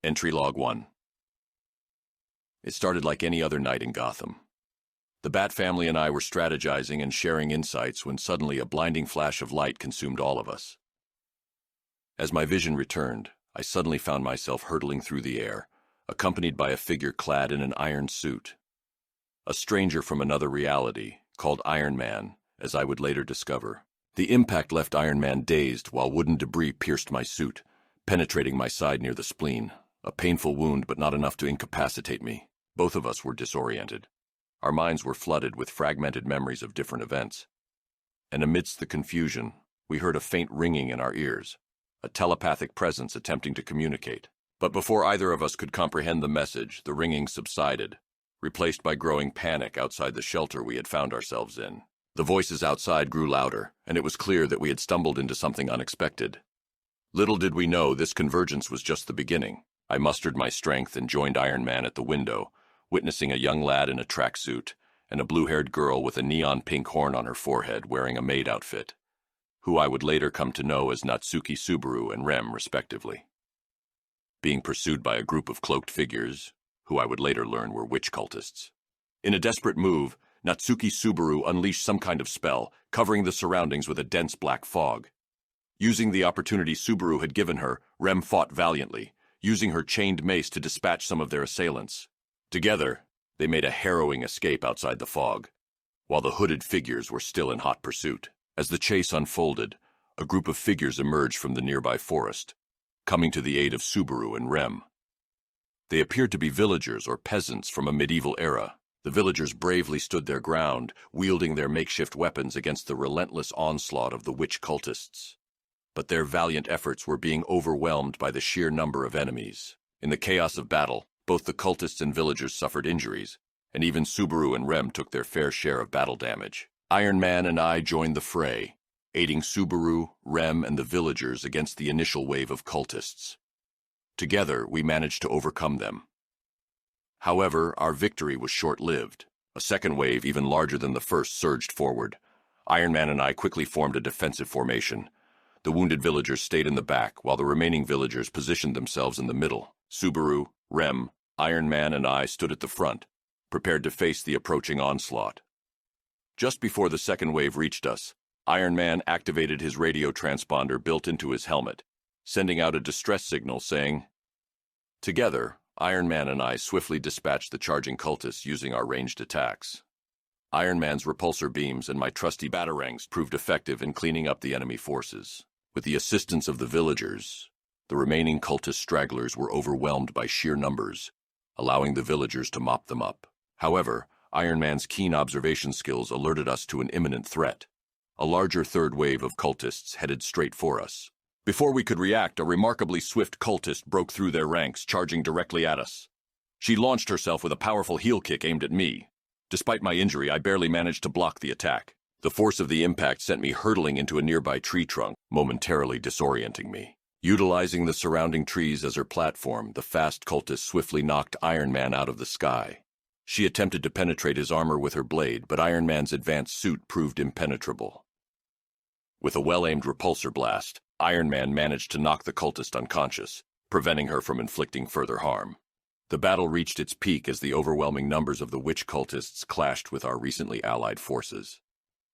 Entry Log 1. It started like any other night in Gotham. The Bat family and I were strategizing and sharing insights when suddenly a blinding flash of light consumed all of us. As my vision returned, I suddenly found myself hurtling through the air, accompanied by a figure clad in an iron suit. A stranger from another reality, called Iron Man, as I would later discover. The impact left Iron Man dazed while wooden debris pierced my suit, penetrating my side near the spleen. A painful wound, but not enough to incapacitate me. Both of us were disoriented. Our minds were flooded with fragmented memories of different events. And amidst the confusion, we heard a faint ringing in our ears, a telepathic presence attempting to communicate. But before either of us could comprehend the message, the ringing subsided, replaced by growing panic outside the shelter we had found ourselves in. The voices outside grew louder, and it was clear that we had stumbled into something unexpected. Little did we know this convergence was just the beginning. I mustered my strength and joined Iron Man at the window, witnessing a young lad in a tracksuit and a blue-haired girl with a neon pink horn on her forehead wearing a maid outfit, who I would later come to know as Natsuki Subaru and Rem, respectively. Being pursued by a group of cloaked figures, who I would later learn were witch cultists. In a desperate move, Natsuki Subaru unleashed some kind of spell, covering the surroundings with a dense black fog. Using the opportunity Subaru had given her, Rem fought valiantly, using her chained mace to dispatch some of their assailants. Together, they made a harrowing escape outside the fog, while the hooded figures were still in hot pursuit. As the chase unfolded, a group of figures emerged from the nearby forest, coming to the aid of Subaru and Rem. They appeared to be villagers or peasants from a medieval era. The villagers bravely stood their ground, wielding their makeshift weapons against the relentless onslaught of the witch cultists. But their valiant efforts were being overwhelmed by the sheer number of enemies. In the chaos of battle, both the cultists and villagers suffered injuries, and even Subaru and Rem took their fair share of battle damage. Iron Man and I joined the fray, aiding Subaru, Rem, and the villagers against the initial wave of cultists. Together, we managed to overcome them. However, our victory was short-lived. A second wave, even larger than the first, surged forward. Iron Man and I quickly formed a defensive formation. The wounded villagers stayed in the back, while the remaining villagers positioned themselves in the middle. Subaru, Rem, Iron Man, and I stood at the front, prepared to face the approaching onslaught. Just before the second wave reached us, Iron Man activated his radio transponder built into his helmet, sending out a distress signal saying, "Together, Iron Man and I swiftly dispatched the charging cultists using our ranged attacks. Iron Man's repulsor beams and my trusty batarangs proved effective in cleaning up the enemy forces. With the assistance of the villagers, the remaining cultist stragglers were overwhelmed by sheer numbers, allowing the villagers to mop them up. However, Iron Man's keen observation skills alerted us to an imminent threat. A larger third wave of cultists headed straight for us. Before we could react, a remarkably swift cultist broke through their ranks, charging directly at us. She launched herself with a powerful heel kick aimed at me. Despite my injury, I barely managed to block the attack. The force of the impact sent me hurtling into a nearby tree trunk, momentarily disorienting me. Utilizing the surrounding trees as her platform, the fast cultist swiftly knocked Iron Man out of the sky. She attempted to penetrate his armor with her blade, but Iron Man's advanced suit proved impenetrable. With a well-aimed repulsor blast, Iron Man managed to knock the cultist unconscious, preventing her from inflicting further harm. The battle reached its peak as the overwhelming numbers of the witch cultists clashed with our recently allied forces.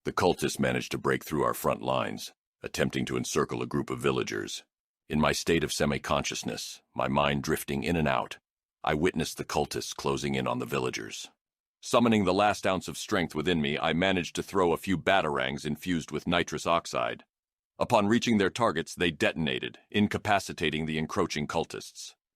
The cultists managed to break through our front lines, attempting to encircle a group of villagers. In my state of semi-consciousness, my mind drifting in and out, I witnessed the cultists closing in on the villagers. Summoning the last ounce of strength within me, I managed to throw a few batarangs infused with nitrous oxide. Upon reaching their targets, they detonated, incapacitating the encroaching cultists.